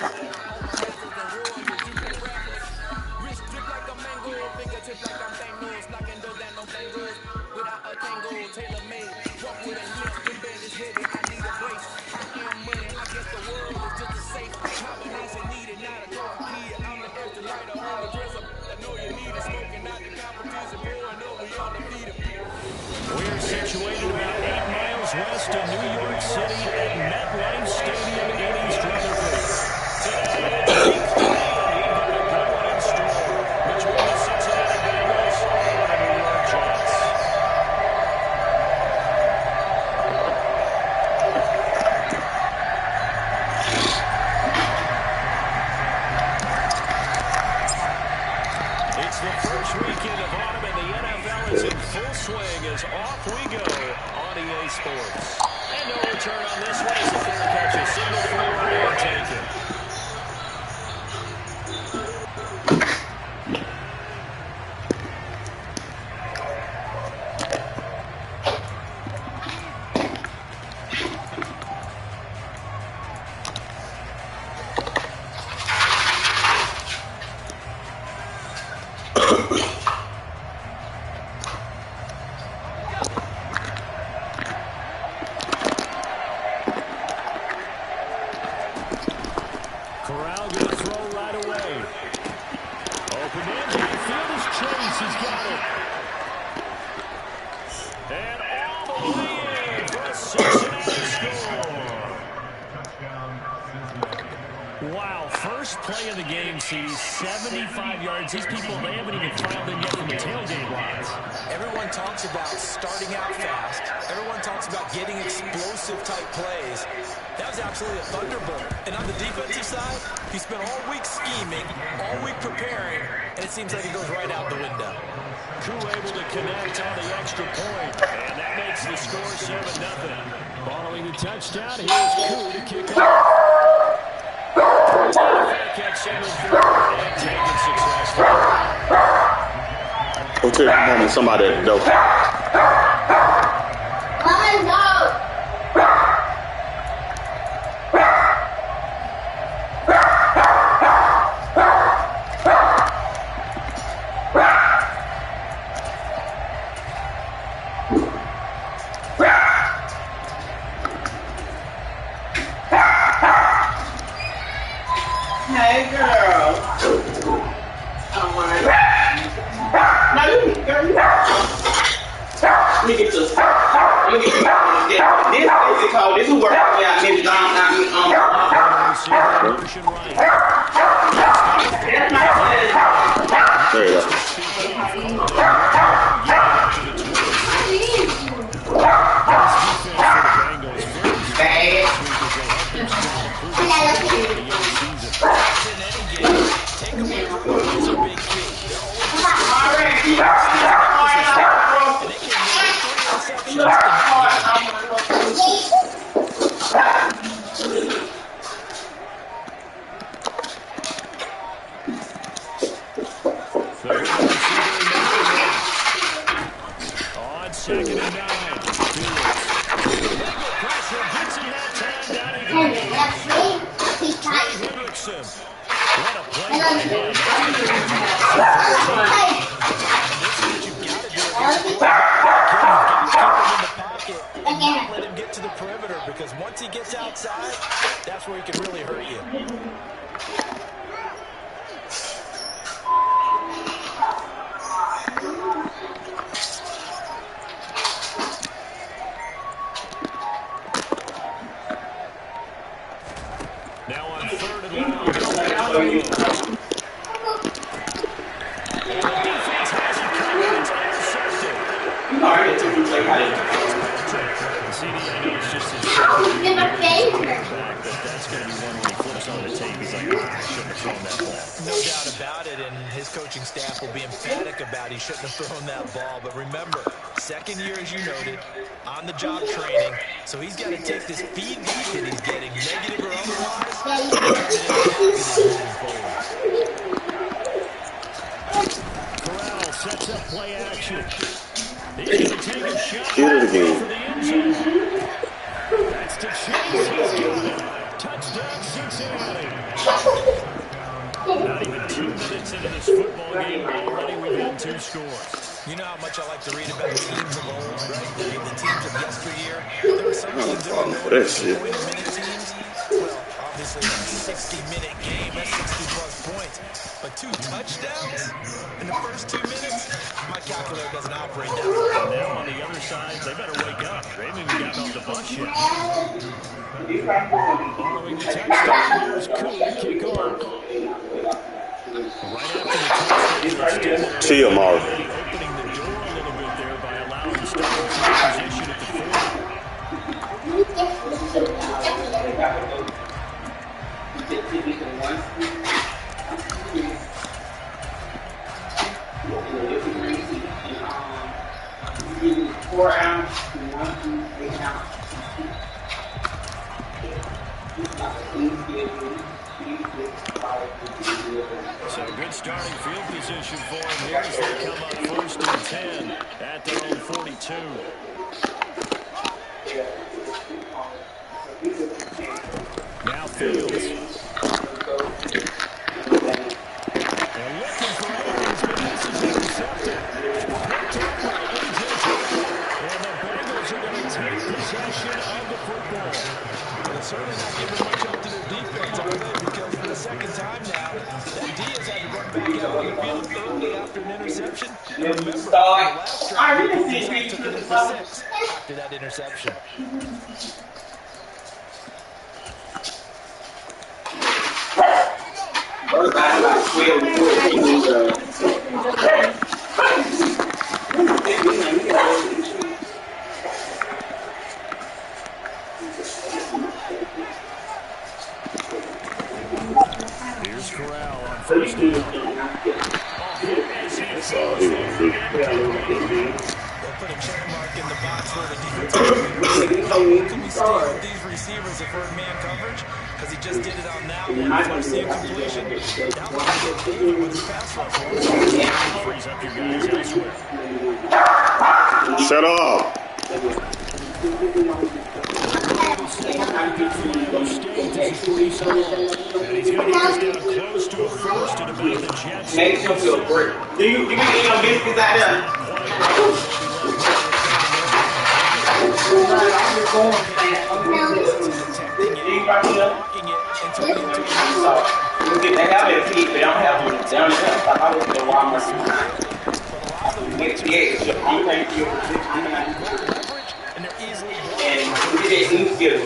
We're situated about 8 miles west of New York City at MetLife Stadium in East Rutherford. Today, it's week 3, and we've got a good one in store between the Cincinnati Bengals and the New York Jets. It's the first weekend of autumn, and the NFL is in full swing as off we go on EA Sports. And no return on this one as the fair catch is signaled for and taken. Corral going to throw right away. Open in. Field is Chase. He's got it. And all the way in for a Cincinnati score. Wow, first play of the game sees 75 yards. These people, they haven't even filed in yet from the tailgate lines. Everyone talks about starting out fast. Everyone talks about getting explosive-type plays. That was absolutely a thunderbolt. And on the defensive side, he spent all week scheming, all week preparing, and it seems like it goes right out the window. Koo able to connect on the extra point, and that makes the score 7-0. Following the touchdown, here's Koo to kick off. Go to the moment, somebody at the door. Hey, girl. I don't mind. No, you girl. Let me get this. This is called. This is work out there. Maybe that's my There you go. bad. On second and 9. Pressure gets him that time down. Hendrickson. What a play by him. Let him get to the perimeter, because once he gets outside, that's where he can really hurt you. Now on third and long. And the defense has it covered. It's intercepted. CD, I know it's just his back, but that's going to be one when he flips on the tape. He's like, I shouldn't have thrown that ball. No doubt about it, and his coaching staff will be emphatic about he shouldn't have thrown that ball. But remember, second year, as you noted, on-the-job training, so he's got to take this feedback that he's getting, negative or otherwise, and turn it into positive moving forward. Corral sets up play action. He's going to take a shot Shoot it again. for the end zone. That's to Chase. He's got it. Touchdown. back Cincinnati. Not even 2 minutes into this football game, already we've had 2 scores. You know how much I like to read about teams of old, right? The teams of yesteryear. There were some teams that were known as 20-minute teams. Well, obviously, a 60-minute game, that's 60-plus points. But 2 touchdowns in the first 2 minutes? My calculator doesn't operate that way. Now on the other side, they better wake up. They haven't even gotten off the bus yet. Following the touchdown, here's Cool kick off. Right after the touchdown, Chill, Marv. opening the door a little bit there by allowing starting position at the 4 ounce and 1 8 ounce. So good starting field position for him here as they come up 1st and 10 at their own 42. Now Fields. They're looking for Evans, but this is intercepted. Picked up by A.J. And the Bengals are going to take possession of the football. They're certainly not giving much up to their defense, are they? Because for the second time now, that Diaz had to run back out on the field early after an interception. And remember, in the last drive, he took it for 6 after that interception. Here's Corral on 1st down. That's all he wants to do. They'll put a check mark in the box for the defensive. How can we stay with these receivers if we're in man coverage? Because he just did it on that one. First the incompletion. That one gets even with his pass rush. Frees up your guys elsewhere. Shut up. And he's going to get this down close to a 1st and about the Jets. Makes him feel great. Do you eat your biscuits out there? They have it feet, they don't have them. They don't have them. I was in the Walmart. And we did eat good.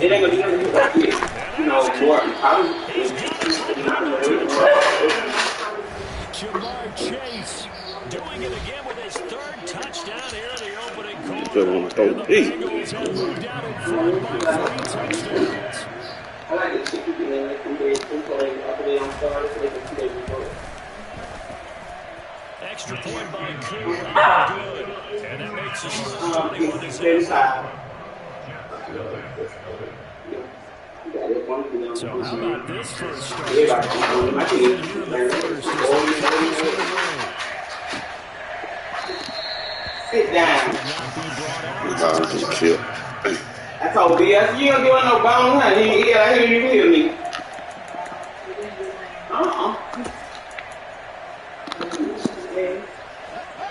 It ain't gonna be that, you know, Jamar Chase doing it again with his 3rd touchdown here in the opening quarter. And the Bengals have moved out in front by 3 touchdowns. I like the chicken and like 2 days after they don't start, so they can 2 days before. Extra point by Cool, good. And that makes us 21-0. So how about this first start? Sit down. Just chill. I told BS, you don't give no bone, huh? I hear you hear me.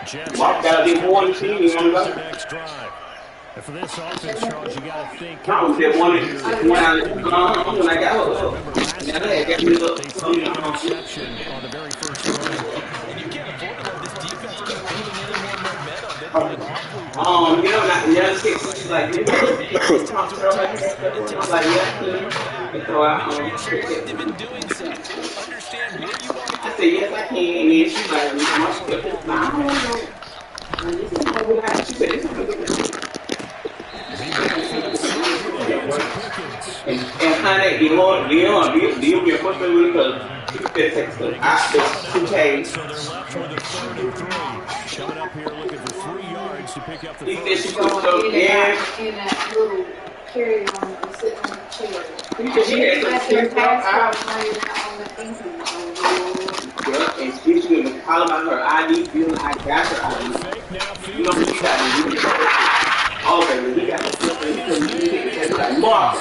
Jets gotta be more than two, you wanna go? next drive. And for this offense, Charles, you got to think. I was there one when I got up. They threw an interception on the very first drive. And you can't afford to let this defense keep building any more momentum. They're playing awfully You know, not six like this. Like yeah, throw out. selective in doing so. Understand where you want to I said yes, I can. And then she's like, I don't know. She said this is and honey, Leon, be a person because he could text them out the 2K. So they're left with a 3rd and 3. Coming up here looking for 3 yards chance to pick up the He said she first. took so bad. In that little carry on and sitting on the chair. He said she had some tears out. Yeah, and she was calling about her ID bill. I got her ID. Fake now You know fields what he got? Okay, when he got the stuff, he couldn't use it because like, Mark.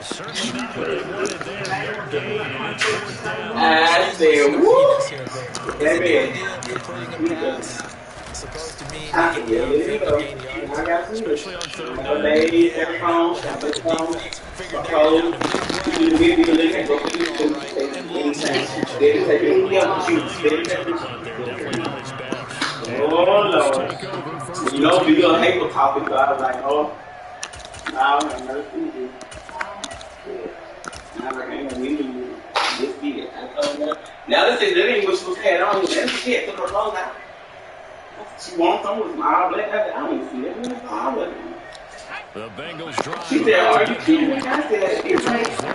Certainly not what they wanted there. No gain, and it's fourth down. I said, woo! That man. Completing a pass supposed to mean I said, yeah, there you go. I got some. Especially on third down. Ladies, every phone, every phone. Close. You can give me the link and go to you. They take it in the shoes. Definitely not his best. Oh, Lord. You know, we gonna hate for topic, so I was like, oh, no, I'm not easy. I reckon we do this beat. I told her. Now, listen, that ain't what she was had on. That's shit. Took her clothes out. She wants some with some all black. I don't even see that. The Bengals drive. She said, are you kidding me? I said,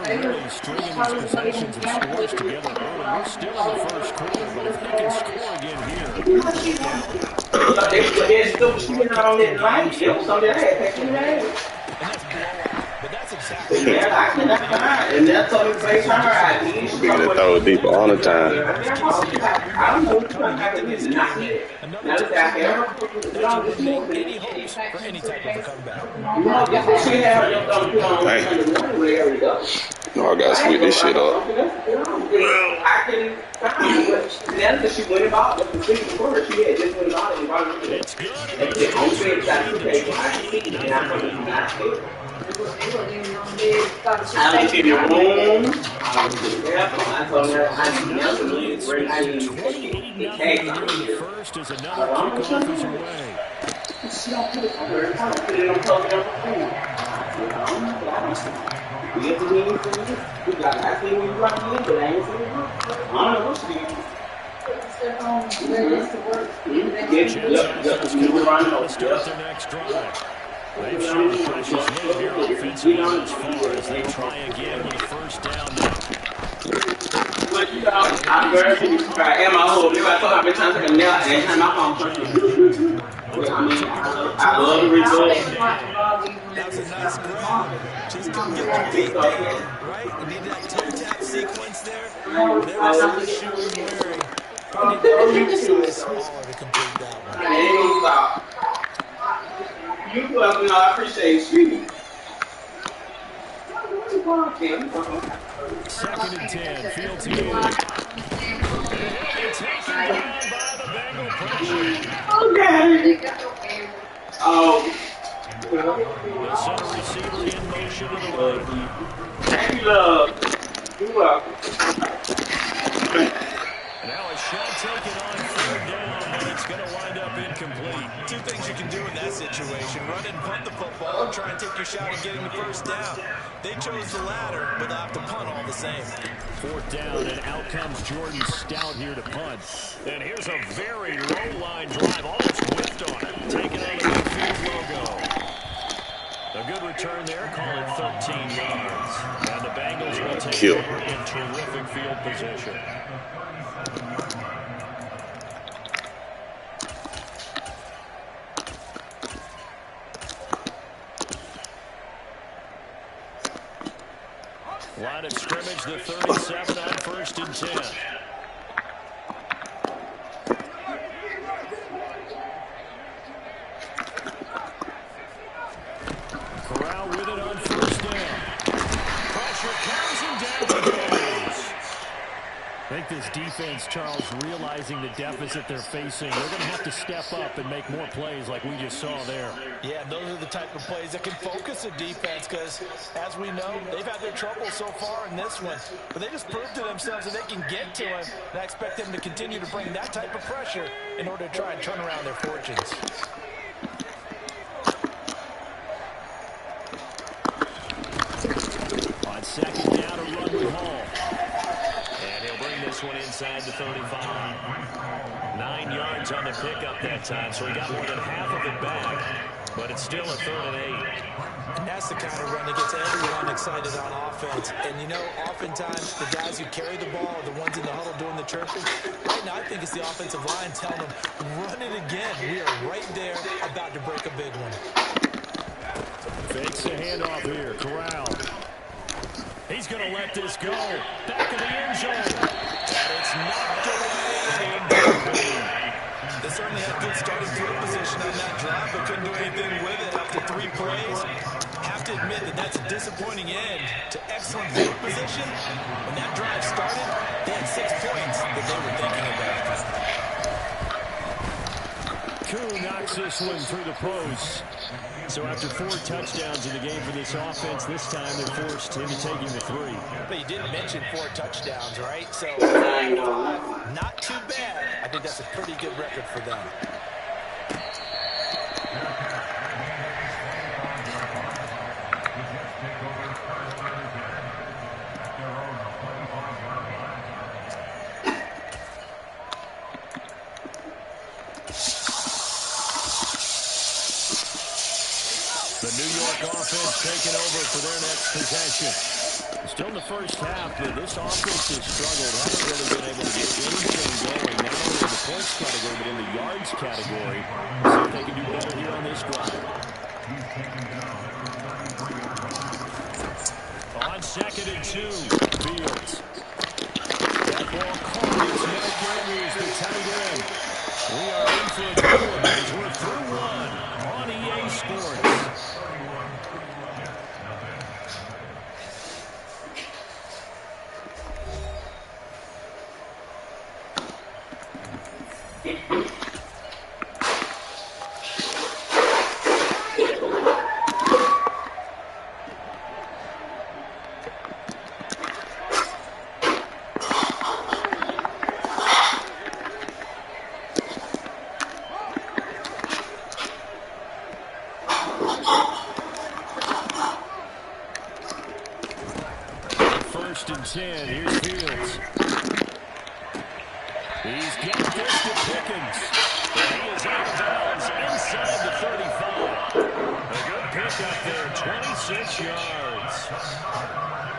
They're really stringing these possessions and scores together early. We're still in the first quarter, but if they can score again here. They're still shooting on that line. It was something that I had taken away. But that's exactly Yeah, I cannot find. And that's all the same time I did. Nigga that throw it deep all the time. I don't know what kind of this is not here. Now this guy here. any hopes for any type of a comeback. No, this is she had her put on Dang. where we go. No, I gotta sweep this shit up. I couldn't find it. Now that she went about the position for her, she had just went about it and brought it in. It's good. And the only thing that I can see it, and I'm going to not see it. I was in the room. I was in the bathroom. I told her I need nothing. I need to take it. It came out The here. first is another kickoff is away. She don't put it on her. I don't put it on top of her. We get to meet you. We got I see when you rock in, but I ain't seen her. I don't know what she did. Yep. We were running over. Start their next drive. They've shown the precious little here offensively as far as they try again with a first down now. But you know, I'm very surprised. And my whole life, I thought I've been trying to take a nap and time my phone touching. I mean, I love the result. That was a nice grab. Just couldn't get the beat there, right? You need that toe tap sequence there. There was the shoe wearing. Probably need to size smaller to complete that one. You know, I appreciate you. Second and 10, Fields again. And he'll be taken down by the Bengal pressure. Okay. Oh. The center receiver in motion to the right. Thank you, love. You're welcome. Now a shot taken on third down, but it's going to wind up incomplete. Two things you can do in that situation: run and punt the football, or try and take your shot at getting the first down. They chose the latter, but they'll have to punt all the same. Fourth down, and out comes Jordan Stout here to punt. And here's a very low-line drive, almost whipped on it. Taken on the midfield logo. A good return there, call it 13 yards. And the Bengals will take over in terrific field position. Line of scrimmage, the 37 on first and 10. Corral with it on first down. Pressure comes and down he goes. I think this defense, Charles, realizing the deficit they're facing, they're going to have to step up and make more plays like we just saw there. Yeah, those are the type of plays that can focus a defense because, as we know, they've had their trouble so far in this one. But they just proved to themselves that they can get to him, and I expect them to continue to bring that type of pressure in order to try and turn around their fortunes. On second down, a run with Hall. And he'll bring this one inside the 35. 9 yards on the pickup that time, so he got more than half of it back. But it's still a 3rd and 8. And that's the kind of run that gets everyone excited on offense. And, you know, oftentimes the guys who carry the ball are the ones in the huddle doing the chirping. Right now, I think it's the offensive line telling them, run it again. We are right there about to break a big one. Fakes the handoff here. Corral. He's going to let this go. Back of the end zone. And it's knocked away and incomplete. They certainly had good starting field position on that drive, but couldn't do anything with it after 3 plays. Have to admit that that's a disappointing end to excellent field position. When that drive started, they had 6 points that they were thinking about. Koo knocks this one through the post. So after 4 touchdowns in the game for this offense, this time they're forced into taking the 3. But you didn't mention 4 touchdowns, right? So not too bad. I think that's a pretty good record for them. The New York offense taking over for their next possession. Still in the first half, but this offense has struggled. Haven't really been able to get anything going, not only in the points category, but in the yards category. See if they can do better here on this drive. On 2nd and 2, Fields. That ball caught. It's Mark Andrews, the tight end. We are in for a good one as we're through 1 on EA Sports. First and 10. Here's Fields. He's got this to Pickens. And he is out of bounds inside the 35. A good pickup there, 26 yards.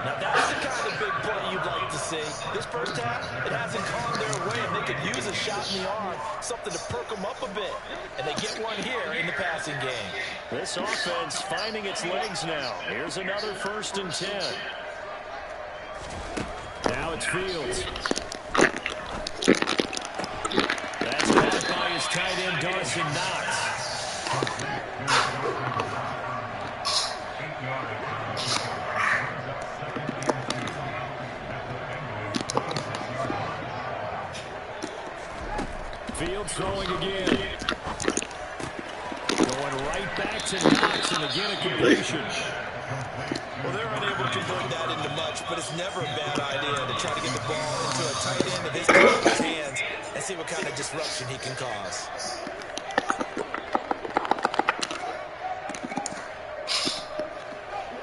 Now that's the kind of big play you'd like to see. This first half, it hasn't gone their way, and they could use a shot in the arm, something to perk them up a bit. And they get one here in the passing game. This offense finding its legs now. Here's another 1st and 10. Now it's Fields. That's caught by his tight end, Dawson Knox. Fields throwing again. Going right back to Knox, and again a completion. Well, they're unable to convert that into much, but it's never a bad idea to try to get the ball into a tight end of his hands and see what kind of disruption he can cause.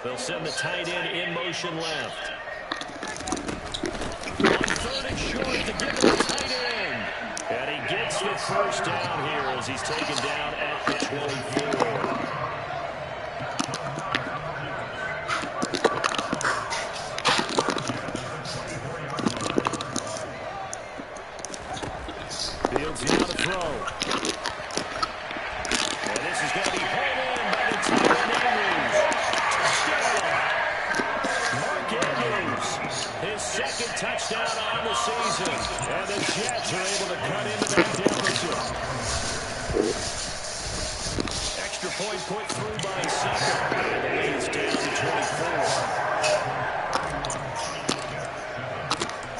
They'll send the tight end in motion left. On 3rd and short to give it the tight end. And he gets the first down here as he's taken down at the 24. Fields now to throw. And this is going to be pulled in by the tight end Andrews. Touchdown. Mark Andrews, his 2nd touchdown on the season. And the Jets are able to cut into that deficit. Extra point put through by Sucker. And the lead's down to 24.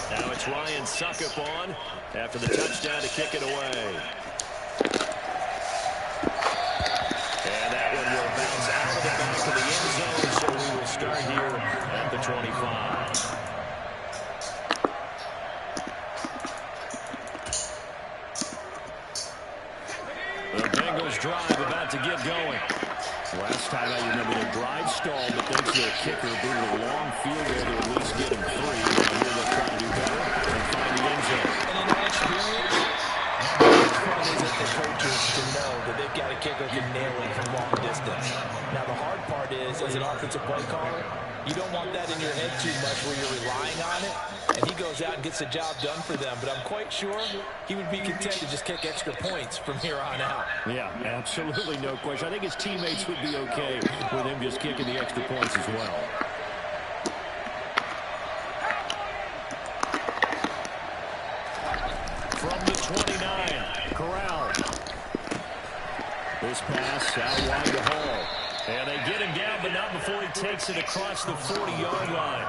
Now it's Ryan Suckup on after the touchdown to kick it away. And that one will bounce out of the back of the end zone, so we will start here at the 25. The Bengals drive about to get going. Last time I remember the drive stalled, but thanks to a kicker booted a long field goal to at least get him 3. Now here they'll try to do better and find the end zone. And in that experience, that is a the coaches to know that they've got a kicker who can nail it from long distance. Now, the hard part is, as an offensive play caller, you don't want that in your head too much where you're relying on it, and he goes out and gets the job done for them. But I'm quite sure he would be content to just kick extra points from here on out. Yeah, absolutely no question. I think his teammates would be okay with him just kicking the extra points as well. From the 29, Corral. This pass out wide to Hall. And they get him down, but not before he takes it across the 40-yard line.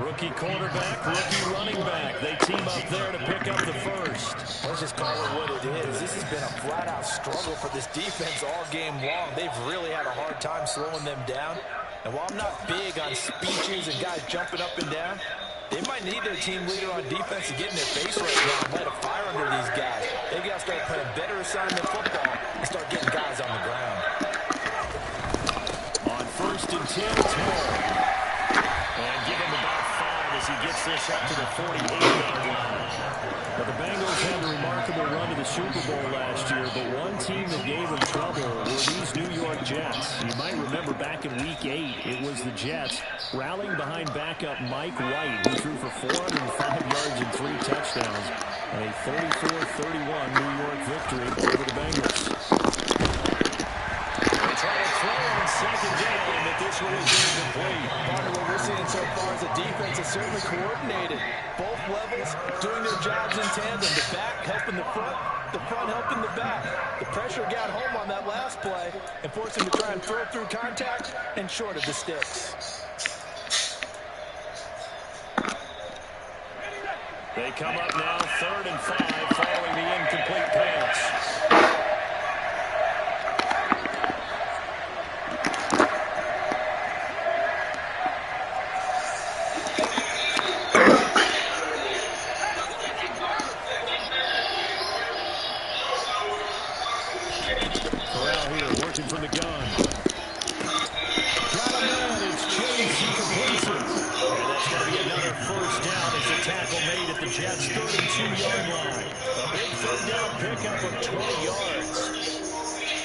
Rookie quarterback, rookie running back. They team up there to pick up the first. Let's just call it what it is. This has been a flat-out struggle for this defense all game long. They've really had a hard time slowing them down. And while I'm not big on speeches and guys jumping up and down, they might need their team leader on defense to get in their face right now and light a fire under these guys. They've got to start playing better assignment football and start getting guys on the ground. On 1st and 10, it's Hall. And give him about 5 as he gets this up to the 48-yard line. Now, the Bengals had a remarkable run to the Super Bowl last year, but one team that gave them trouble were these New York Jets. You might remember back in Week 8, it was the Jets rallying behind backup Mike White, who threw for 405 yards and 3 touchdowns, and a 34-31 New York victory over the Bengals. They try to throw on 2nd down, but this one is incomplete. Part of what we're seeing so far is the defense is certainly coordinated. Both levels doing their jobs in tandem. The back helping the front helping the back. The pressure got home on that last play and forced him to try and throw through contact and short of the sticks. They come up now 3rd and 5 following the incomplete pass. From the gun. Got a man, it's Chase, he completes it. And that's going to be another 1st down as the tackle made at the Jets' 32-yard line. A big 3rd down pickup of 20 yards.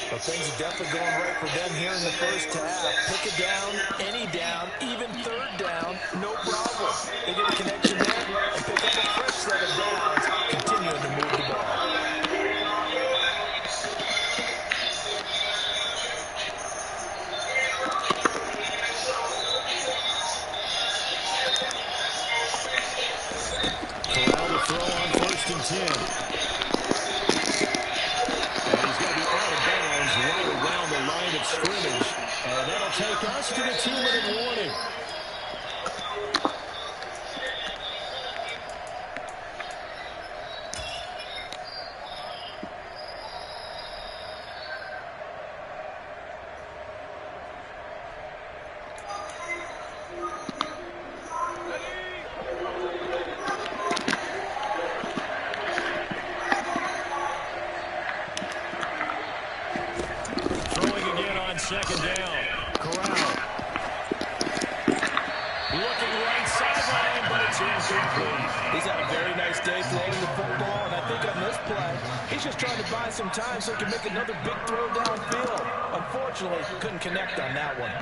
Well, things are definitely going right for them here in the first half. Pick a down, any down, even 3rd down, no problem. They get a connection there and pick up a fresh set of downs, continuing to move the ball. Throw on 1st and 10. And he's going to be out of bounds right around the line of scrimmage. And that'll take us to the 2-minute warning. Second down, Corral. Looking right sideline, but it's incomplete. He's had a very nice day throwing the football, and I think on this play, he's just trying to buy some time so he can make another big throw downfield. Unfortunately, couldn't connect on that one.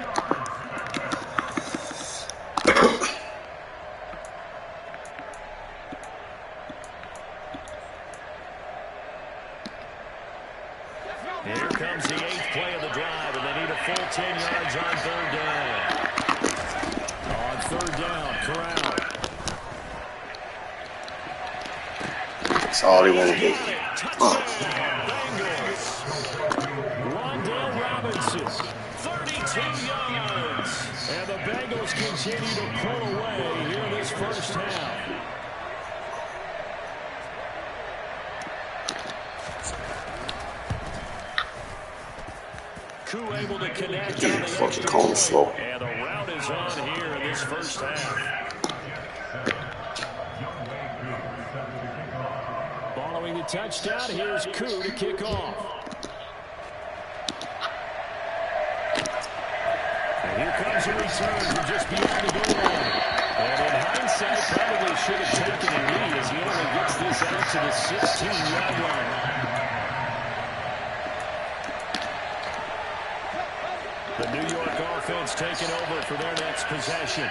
Here comes the 8th play of the drive, and they need a full 10 yards on 3rd down. On 3rd down, Corral. That's all they want to do. Bengals. Rondale Robinson, 32 yards. And the Bengals continue to pull away here in this first half. Koo able to connect on the fucking corner slow. And the route is on here in this first half. Following the touchdown, here's Koo to kick off. And here comes a return from just beyond the goal line. And in hindsight, probably should have taken a knee as he only gets this out to the 16-yard line. offense taking over for their next possession.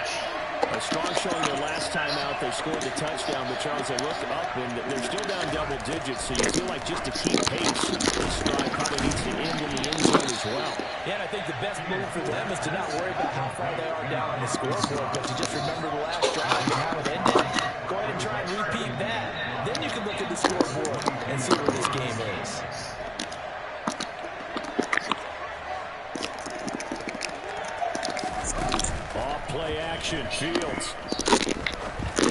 A strong showing their last time out. They scored the touchdown, but Charles, they look up and they're still down double digits, so you feel like just to keep pace, this drive probably needs to end in the end zone as well. Yeah, and I think the best move for them is to not worry about how far they are down on the scoreboard, but to just remember the last drive and how it ended. Go ahead and try and repeat that. Then you can look at the scoreboard and see where this game is. Play action, Fields.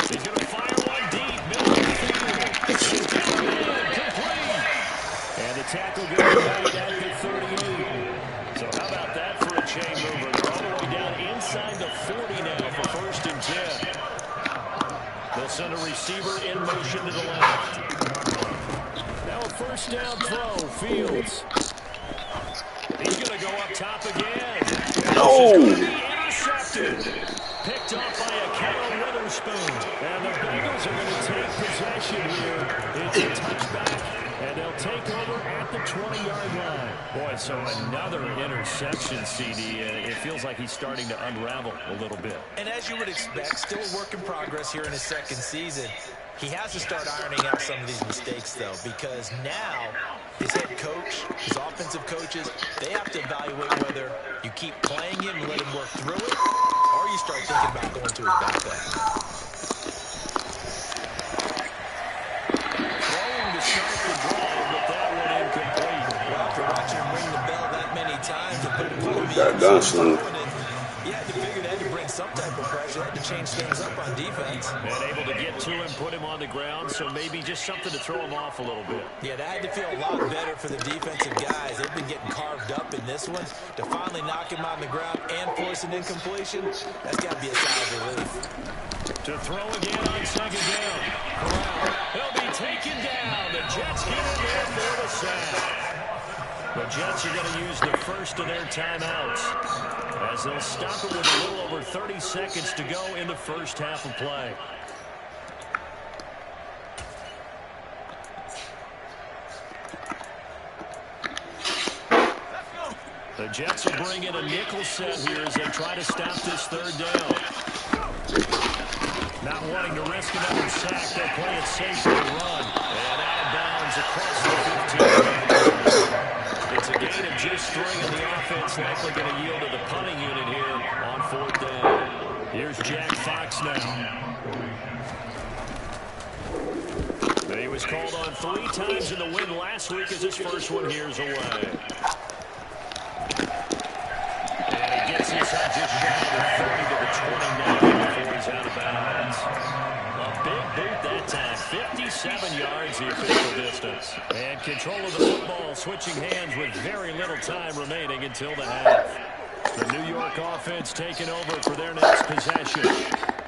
He's going to fire one deep, middle of the field. He's down in, complete. And the tackle goes right at the 38. So how about that for a chain mover? They're all the way down inside the 40 now for 1st and 10. They'll send a receiver in motion to the left. Now a 1st down throw, Fields. He's going to go up top again. No. Picked off by a Carol Witherspoon. And the Bengals are going to take possession here. It's a touchback, and they'll take over at the 20-yard line. Boy, so another interception, CD. It feels like he's starting to unravel a little bit. And as you would expect, still a work in progress here in his 2nd season. He has to start ironing out some of these mistakes, though, because now his head coach, his offensive coaches, they have to evaluate whether you keep playing him and let him work through it, or you start thinking about going to his backup. Throwing to start the drive, but that one incomplete. Well, after watching him ring the bell that many times and put him Got done soon. he had to figure they had to bring some type of pressure, had to change things up on defense. And able to get to him, put him on the ground, so maybe just something to throw him off a little bit. Yeah, that had to feel a lot better for the defensive guys. They've been getting carved up in this one. To finally knock him on the ground and force an incompletion, that's got to be a sigh of relief. To throw again on 2nd down. He'll be taken down. The Jets get him in for the sack. The Jets are going to use the first of their timeouts, as they'll stop it with a little over 30 seconds to go in the first half of play. The Jets will bring in a nickel set here as they try to stop this 3rd down. Not wanting to risk another sack, they'll play it safe to run. And out of bounds across the 15. It's a gain of just 3 on the offense, likely going to yield to the punting unit here on 4th down. Here's Jack Fox now. And he was called on 3 times in the win last week as his first one here's away. And he gets this up just shy of the 30 to the 29 before he's out of bounds. A big boot that time. 57 yards the official distance. And control of the football switching hands with very little time remaining until the half. The New York offense taking over for their next possession.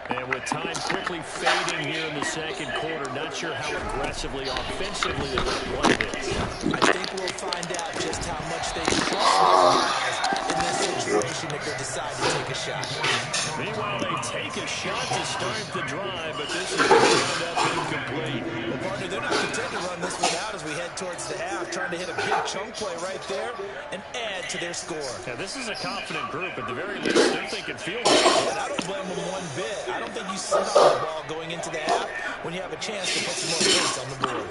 And with time quickly fading here in the 2nd quarter, not sure how aggressively, offensively they will play this. I think we'll find out just how much they trust those guys in this situation if they decide to take a shot. Meanwhile, they take a shot to start the drive, but this is going to end up incomplete. Well, partner, they're not content to run this one out as we head towards the half, trying to hit a big chunk play right there and add to their score. Now, this is a confident group. At the very least, they're thinking field goal. And I don't blame them one bit. I don't think you sit on the ball going into the half when you have a chance to put some more points on the board.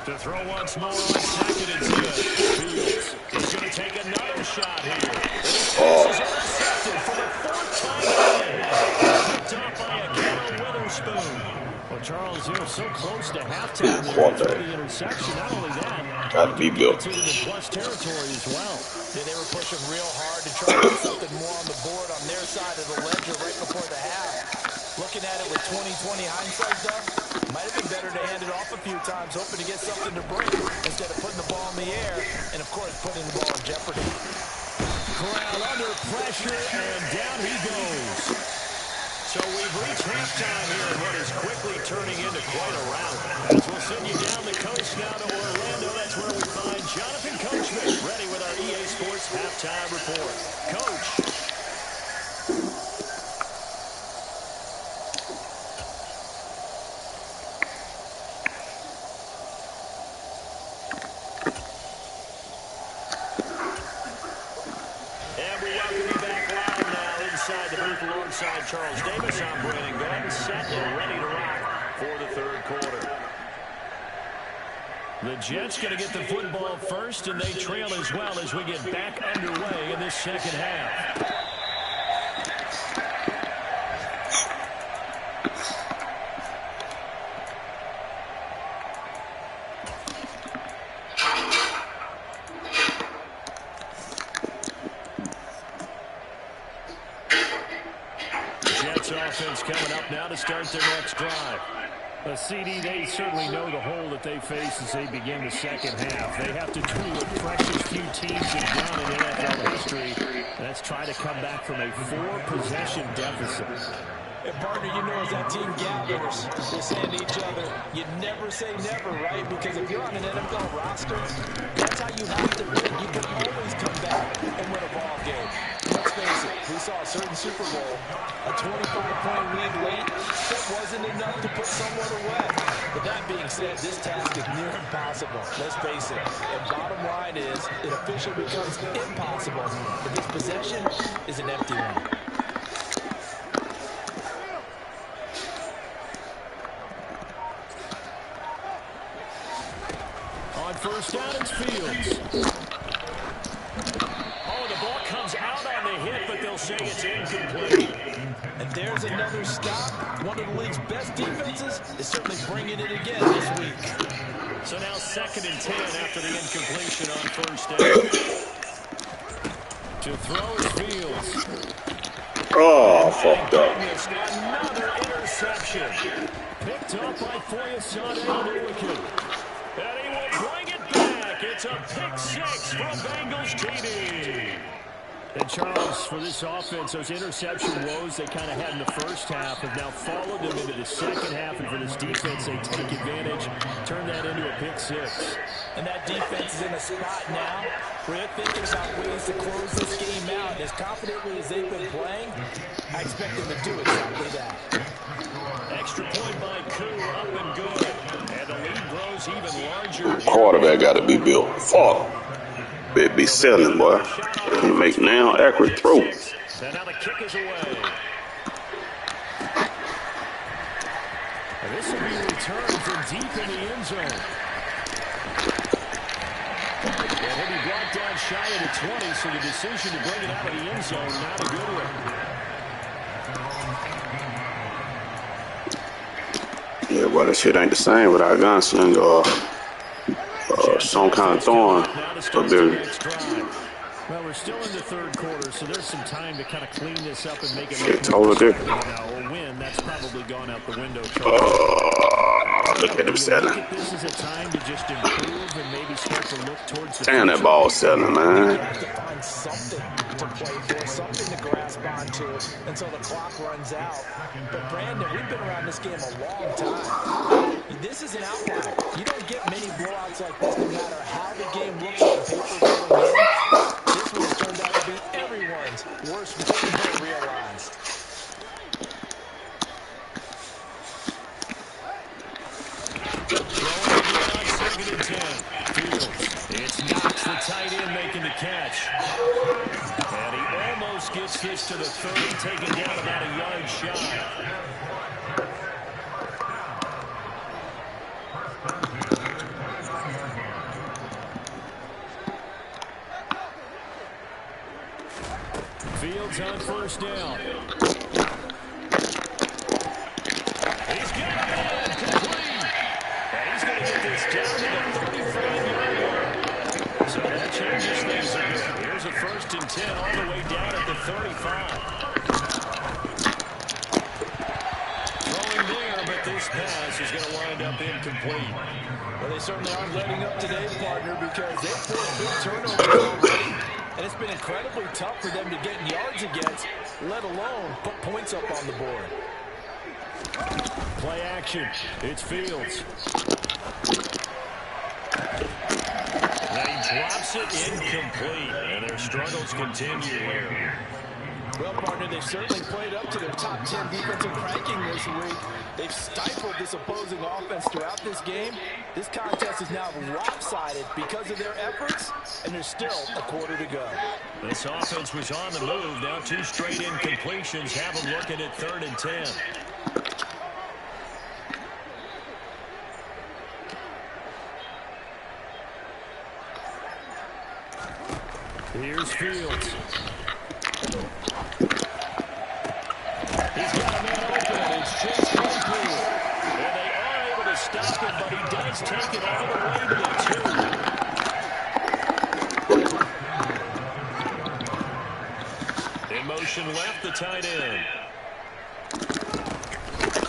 To throw once more on 2nd and 10. Fields is going to take another shot here. This pass is intercepted for the 4th time. Picked up by a Carol Witherspoon. Well, Charles, you're so close to halftime there for the interception. Not only that, got to be built. to the plus territory as well. Yeah, they were pushing real hard to try to get something more on the board on their side of the ledger right before the half. Looking at it with 20/20 hindsight, though, might have been better to hand it off a few times, hoping to get something to break instead of putting the ball in the air and, of course, putting the ball in jeopardy. Corral under pressure, and down he goes. So we've reached halftime here in what is quickly turning into quite a rout. As we'll send you down the coast now to Orlando, that's where we find Jonathan Coachman ready with our EA Sports Halftime Report. Coach. courtside Charles Davis on Brandon. Go ahead and set and ready to rock for the third quarter. The Jets going to get the football first, and they trail as well as we get back underway in this second half. Jets offense coming up now to start their next drive. CD, they certainly know the hole that they face as they begin the second half. They have to do what freshest few teams have done in NFL history. That's try to come back from a 4-possession deficit. And partner, you know, as that team gathers, they're saying to each other, you never say never, right? Because if you're on an NFL roster, that's how you have to be. You can always come back and win a ball game. Let's face it, we saw a certain Super Bowl, a 25-point lead late, that wasn't enough to put someone away. But that being said, this task is near impossible. Let's face it. And bottom line is, it officially becomes impossible if this possession is an empty one. On first down, it's Fields. Oh, the ball comes out on the hit, but they'll say it's incomplete. And there's another stop. One of the league's best defenses is certainly bringing it again this week. So now 2nd and 10 after the incompletion on first down. To throw is Fields. Oh, fucked up. Another interception. Picked up by Foyesade Oluwakin. And he will bring it back. It's a pick 6 from Bengals TD. And Charles, for this offense, those interception woes they kind of had in the first half have now followed them into the second half. And for this defense, they take advantage, turn that into a pick 6. And that defense is in a spot now where they're thinking about ways to close this game out. And as confidently as they've been playing, I expect them to do exactly that. Extra point by Koo, up and good. And the lead grows even larger. Quarterback got to be built. Fuck. Better be selling, boy. Make now accurate throw. And now the kick is away. And this will be returned from deep in the end zone. And he'll be brought down shy of the 20, so the decision to bring it out of the end zone, not a good one. Yeah, well, that shit ain't the same without gunslinger or some kind of throwing ability. Well, we're still in the third quarter, so there's some time to kind of clean this up and make it Shit, totally different. a win. That's probably gone out the window. Look at him selling. Look at this as a time to just improve and maybe start to look towards the Damn, that ball selling, man. You have to find something to play for, something to grasp onto until the clock runs out. But Brandon, we've been around this game a long time. This is an outlier. You don't get many blowouts like this no matter how the game looks on paper going in. This one has turned out to be everyone's worst win they realized. Throwing again on 2nd and 10. Fields. It's Knox, the tight end, making the catch. And he almost gets this to the 30, taken down about a yard shy. Fields on first down. He's got it complete. And he's going to get this down to the 35-yard line. So that changes things up. Here's a 1st and 10 all the way down at the 35. Throwing there, but this pass is going to wind up incomplete. Well, they certainly aren't letting up today, partner, because they've forced big turnovers already. And it's been incredibly tough for them to get yards against, let alone put points up on the board. Play action. It's Fields. And he drops it incomplete. And their struggles continue here. Well, partner, they certainly played up to their top 10 defensive ranking this week. They've stifled this opposing offense throughout this game. This contest is now lopsided because of their efforts, and there's still a quarter to go. This offense was on the move. Now 2 straight incompletions have them looking at 3rd and 10. Here's Fields. He's got a man open. It's Chase Claypool. And they are able to stop him, but he does take it all the way to the 2. In motion left, the tight end.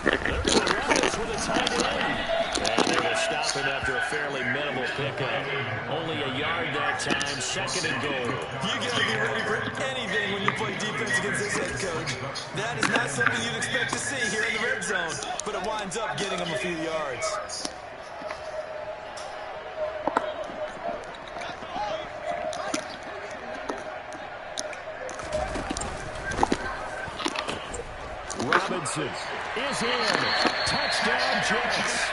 They're going to run this with a tight end. And they will stop him after a fairly minimal pickup. Only a yard that time, 2nd and goal. You got to be ready for anything when you play defense against this head coach. That is not something you'd expect to see here in the red zone, but it winds up getting him a few yards. Robinson is in. Touchdown, Jets.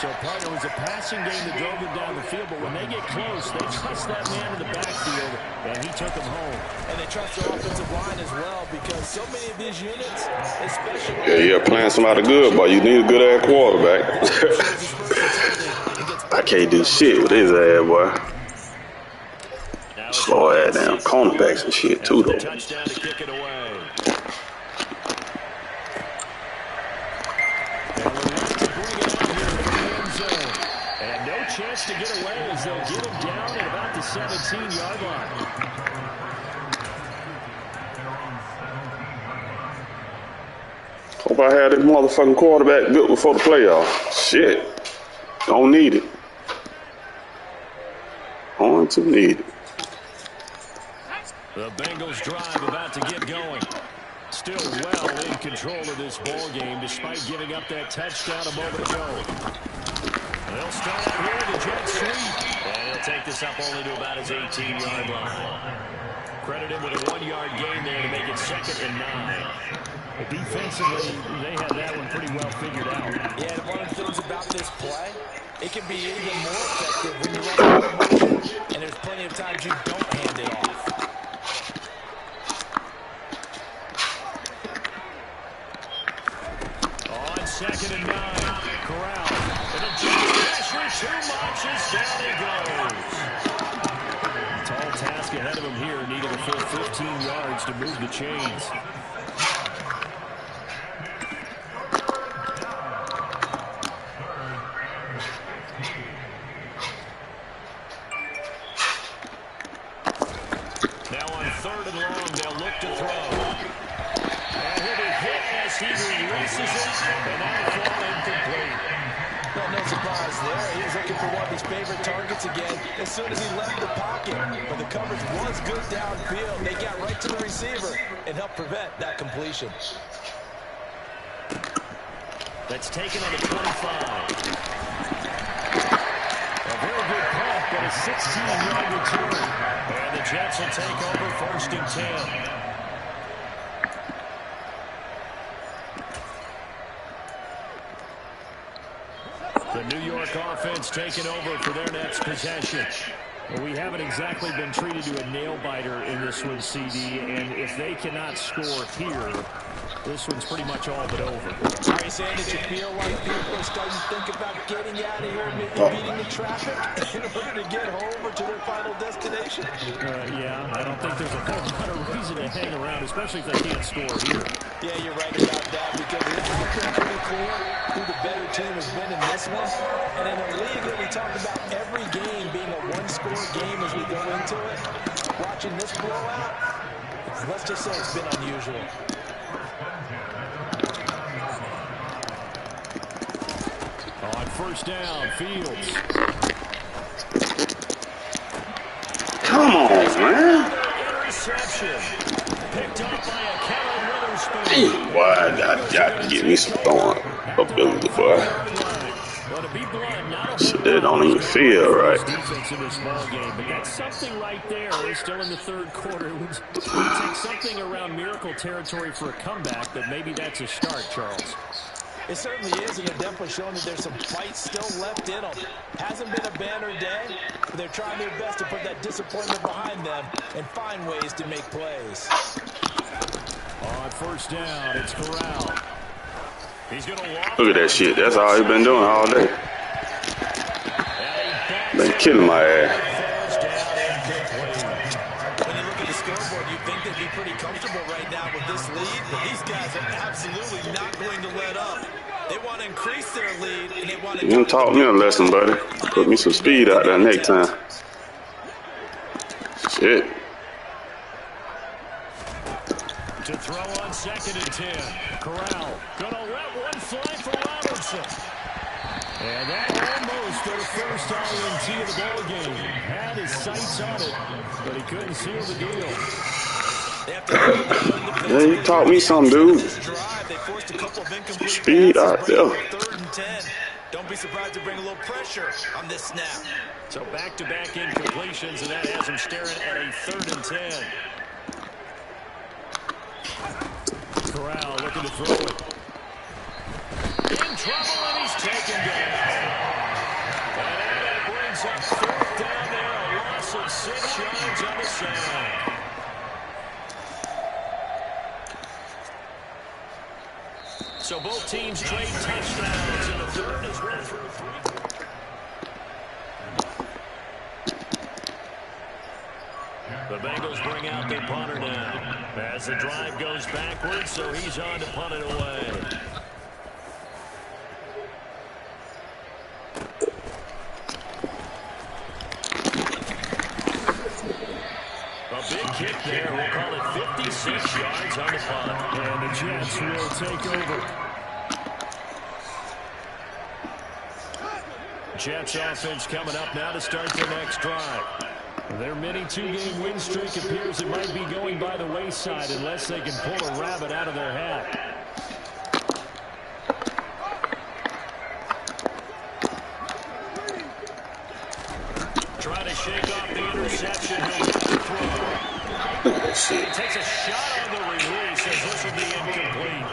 So part of it was a passing game that drove them down the field, but when they get close, they trust that man in the backfield, and he took them home. And they trust their offensive line as well, because so many of these units, especially... Yeah, playing somebody good, but you need a good-ass quarterback. I can't do shit with his ass, boy. Slow ass down cornerbacks and shit, too, though. Touchdown to kick it away. Chance to get away as they'll get him down at about the 17-yard line. Hope I had this motherfucking quarterback built before the playoffs. Shit. Don't need it. Going to need it. The Bengals drive about to get going. Still well in control of this ball game despite giving up that touchdown a moment ago. They'll start out here, the Jets sweep. And he'll take this up only to about his 18-yard line. Credit him with a 1-yard gain there to make it 2nd and 9. But defensively, they had that one pretty well figured out. Yeah, and one of the things about this play, it can be even more effective when you run out of motion. And there's plenty of times you don't hand it off. On 2nd and 9, Corral. And the Jets pressure too much as down he goes. Tall task ahead of him here, needing a full 15 yards to move the chains. Now on 3rd and long, they'll look to throw. And he'll be hit as he releases it, and that'll fall incomplete. Well, no surprise there. He was looking for one of his favorite targets again as soon as he left the pocket. But the coverage was good downfield. They got right to the receiver and helped prevent that completion. That's taken on the 25. A very good punt, but a 16-yard return. And the Jets will take over 1st and 10. The New York offense taking over for their next possession. Well, we haven't exactly been treated to a nail-biter in this one, CD, and if they cannot score here, this one's pretty much all but over. Are you saying that you feel like people are starting to think about getting out of here and maybe beating the traffic in order to get home or to their final destination? Yeah, I don't think there's a whole lot of reason to hang around, especially if they can't score here. Yeah, you're right about that, because it's become pretty clear who the better team has been in this one. And in a league that we talk about every game being a one-score game as we go into it, watching this blowout, let's just say it's been unusual. On 1st down, Fields. Come on, man. Interception. Picked up by a Kellen Witherspoon. Damn, boy, I got to get me some throwing ability, boy. Well, to be blunt, not Shit, they don't even feel right. Defense in this ball game, but that's something right there. They're still in the 3rd quarter. It would take something around miracle territory for a comeback, but maybe that's a start, Charles. It certainly is, and they're definitely showing that there's some fight still left in them. Hasn't been a banner day, but they're trying their best to put that disappointment behind them and find ways to make plays. On first down, it's Corral. He's going to walk. Look at that shit. That's all he's been doing all day. Been killing my ass. When you look at the scoreboard, you think they'd be pretty comfortable right now with this lead, but these guys are absolutely not going to let up. They want to increase their lead, and they want to... You taught me a lesson, buddy. Put me some speed out there next time. Shit. To throw on 2nd and 10. Corral gonna let one fly for Robertson. And that almost their first INT of the ball game. Had his sights on it, but he couldn't seal the deal. Yeah, you taught me something, dude. Speed out there. 3rd and 10. Don't be surprised to bring a little pressure on this snap. So back-to-back incompletions, and that has him staring at a 3rd and 10. Corral looking to throw it. In trouble, and he's taken down. And that brings up 4th down there, a loss of 6 yards on the sack. So both teams trade touchdowns, and the 3rd is run through 3. The Bengals bring out their punter now as the drive goes backwards, so he's on to punt it away. A big kick there. We'll call it 56 yards on the punt. And the Jets will take over. Jets offense coming up now to start their next drive. Their mini 2-game win streak appears it might be going by the wayside unless they can pull a rabbit out of their hat. Trying to shake off the interception. He'll get the throw. He takes a shot on the release as this will be incomplete.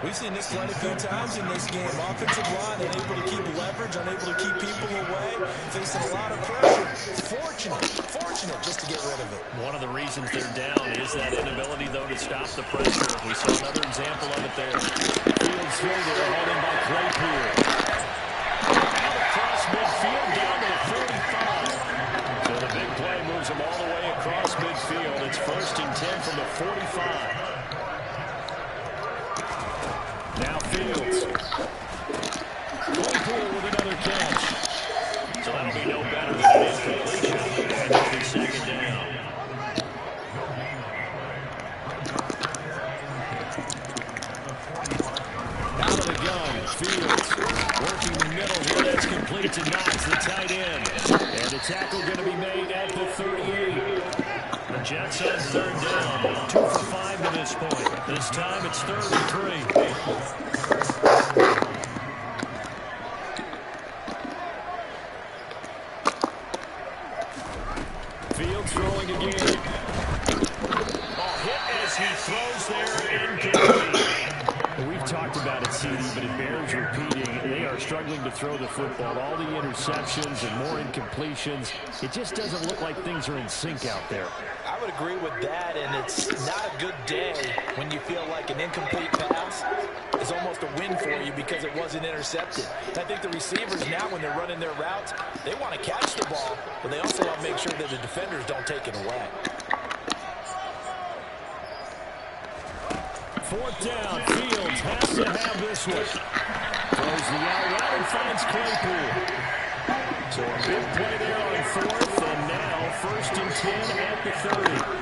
We've seen this quite a few times in this game. Offensive line unable to keep leverage, unable to keep people away, facing a lot of pressure. Fortunate just to get rid of it. One of the reasons they're down is that inability, though, to stop the pressure. We saw another example of it there. Fields fielder held in by Claypool. Out across midfield down to the 45. So the big play moves them all the way across midfield. It's 1st and 10 from the 45. Now Fields. Claypool with another catch. So that'll be no better than an incompletion. And it'll be 2nd down. Out of the gun, Fields. Working the middle here. That's complete to Knox, the tight end. And the tackle going to be made at the 38. The Jets on 3rd down. 2 for 5 to this point. This time it's 3rd and 3. Fields throwing again. Hit as he throws there, incomplete. We've talked about it, CD, but it bears repeating. They are struggling to throw the football. All the interceptions and more incompletions. It just doesn't look like things are in sync out there. I would agree with that, and it's not a good day when you feel like an incomplete pass is almost a win for you because it wasn't intercepted. I think the receivers now, when they're running their routes, they want to catch the ball, but they also want to make sure that the defenders don't take it away. 4th down, Fields has to have this one. Throws the out route and finds Claypool. So a big play there on 4th, and now 1st and 10 at the 30.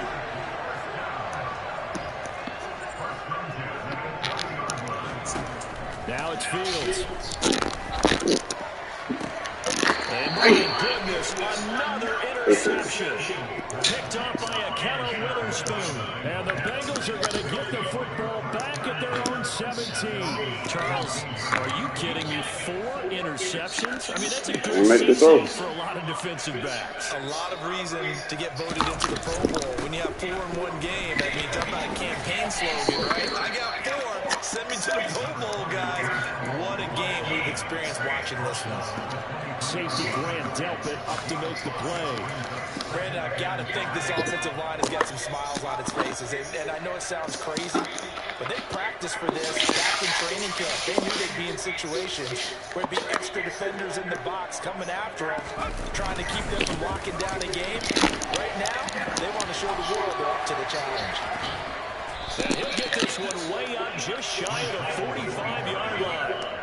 Now it's Fields. And my goodness, another interception. Picked off by Akello Witherspoon. And the Bengals are going to get the football back at their own 17. Charles, are you kidding me? 4 interceptions? I mean, that's a good season for a lot of defensive backs. A lot of reason to get voted into the Pro Bowl. When you have 4 in one game, that means I'm not a campaign slogan, right? I got 4. Send me to the Pro Bowl, guys. What a game we've experienced watching this one. Safety Grant Delpit up to make the play. Brandon, I've got to think this offensive line has got some smiles on its faces. And I know it sounds crazy, but they practiced for this back in training camp. They knew they'd be in situations where it'd be extra defenders in the box coming after them, trying to keep them from locking down a game. Right now, they want to show the world they're up to the challenge. And he'll get this one way up just shy of the 45-yard line.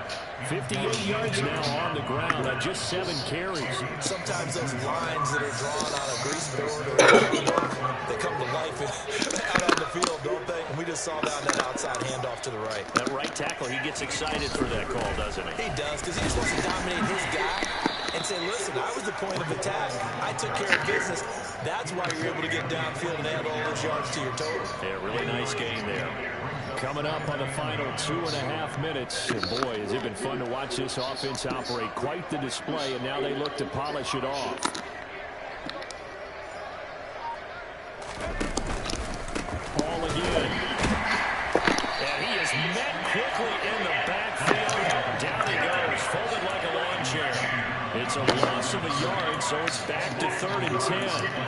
58 yards now on the ground on just 7 carries. Sometimes those lines that are drawn on a grease board or they come to life out on the field, don't they? And we just saw that on that outside handoff to the right. That right tackle, he gets excited for that call, doesn't he? He does, because he just wants to dominate his guy and say, listen, I was the point of attack. I took care of business. That's why you're able to get downfield and add all those yards to your total. Yeah, really nice game there. Coming up on the final 2.5 minutes. And boy, has it been fun to watch this offense operate. Quite the display, and now they look to polish it off. Ball again. And he is met quickly in the backfield. Down he goes, folded like a lawn chair. It's a loss of a yard, so it's back to 3rd and 10.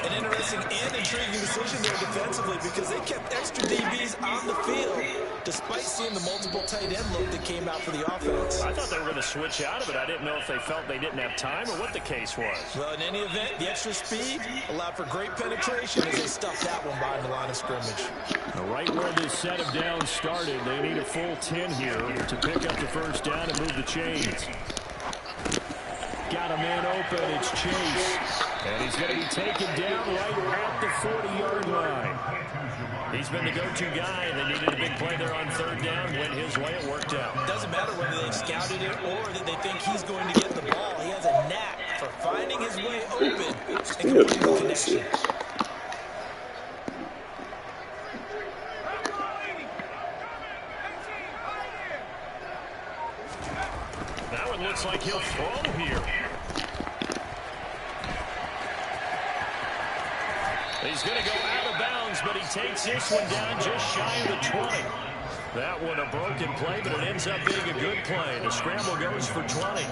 An interesting and intriguing decision there defensively because they kept extra DBs on the field despite seeing the multiple tight end look that came out for the offense. I thought they were going to switch out of it. I didn't know if they felt they didn't have time or what the case was. Well, in any event, the extra speed allowed for great penetration as they stuffed that one behind the line of scrimmage. Right where this set of downs started, they need a full 10 here to pick up the first down and move the chains. Got a man open, it's Chase. And he's going to be taken down right at the 40-yard line. He's been the go-to guy, and they needed a big play there on 3rd down. Went his way, it worked out. It doesn't matter whether they've scouted it or that they think he's going to get the ball. He has a knack for finding his way open and completing the connection. That one looks like he'll throw here. He's going to go out of bounds, but he takes this one down just shy of the 20. That one a broken play, but it ends up being a good play. The scramble goes for 20.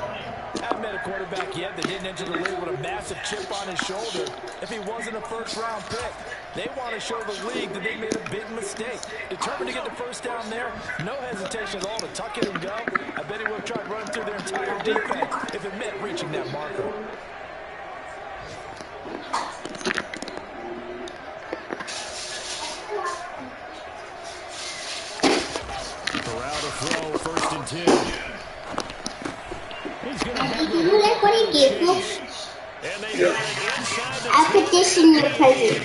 Haven't met a quarterback yet that didn't enter the league with a massive chip on his shoulder if he wasn't a first-round pick. They want to show the league that they made a big mistake. Determined to get the first down there, no hesitation at all to tuck it and go. I bet he would have tried running through their entire defense if it meant reaching that marker. Corral to throw, 1st and 10. He's going to have the You like what he gave me? and they got it inside the I put this in your present.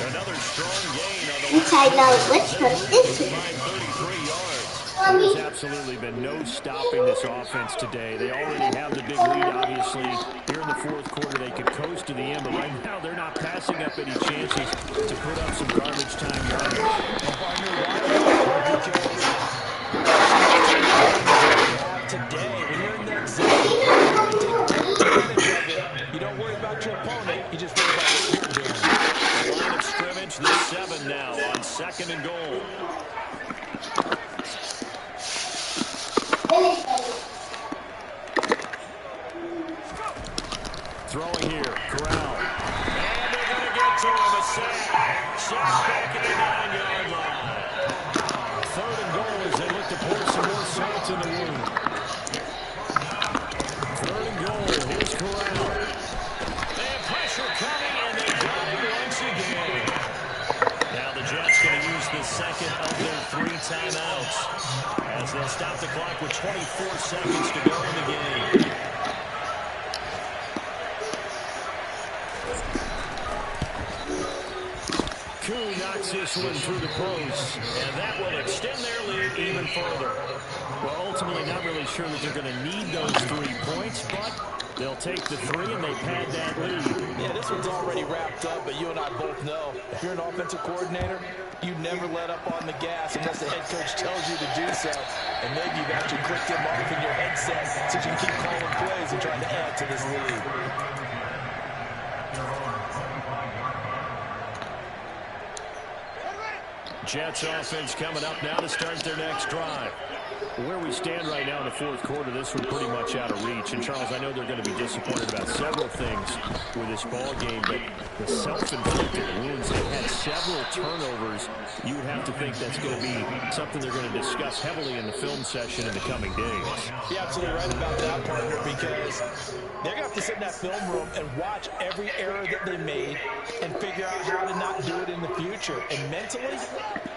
Another strong gain on the Which I know which one this is. 33 yards. Mommy. There's absolutely been no stopping this offense today. They already have the big lead, obviously. Here in the 4th quarter, they could coast to the end, but right now they're not passing up any chances to put up some garbage time yardage. Today, when you're in that zone, take advantage of it. You don't worry about your opponent. You just worry about what you're doing. The line of scrimmage, the 7 now on 2nd and goal. Throwing here, Corral. And they're going to get to him, a sack. Sack back at the 9-yard line. 3rd and goal as they look to pour some more salt in the wound. 3rd and goal, here's Corral. They have pressure coming, and they got him once again. Now the Jets going to use the second of their 3 timeouts as they'll stop the clock with 24 seconds to go in the game. Koo knocks this one through the post, and that will extend their lead even further. Well, ultimately not really sure that they're going to need those 3 points, but they'll take the 3 and they pad that lead. Yeah, this one's already wrapped up, but you and I both know if you're an offensive coordinator, you never let up on the gas unless the head coach tells you to do so. And maybe you've actually clicked him off in your headset so you can keep calling plays and trying to add to this lead. Jets offense coming up now to start their next drive. Where we stand right now in the fourth quarter, this one pretty much out of reach. And, Charles, I know they're going to be disappointed about several things with this ball game, but the self-inflicted wounds, they've had several turnovers. You would have to think that's going to be something they're going to discuss heavily in the film session in the coming days. You're absolutely right about that, partner, because they're going to have to sit in that film room and watch every error that they made and figure out how to not do it in the future. And mentally,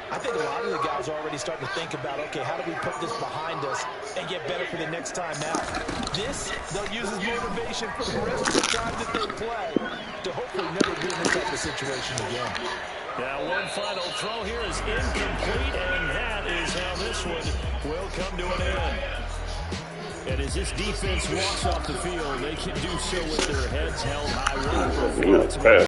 I think a lot of the guys are already starting to think about, okay, how do we put this behind us and get better for the next time out? This, they'll use as motivation for the rest of the time that they play to hopefully never be in this type of situation again. Now, one final throw here is incomplete, and that is how this one will come to an end. And as this defense walks off the field, they can do so with their heads held high.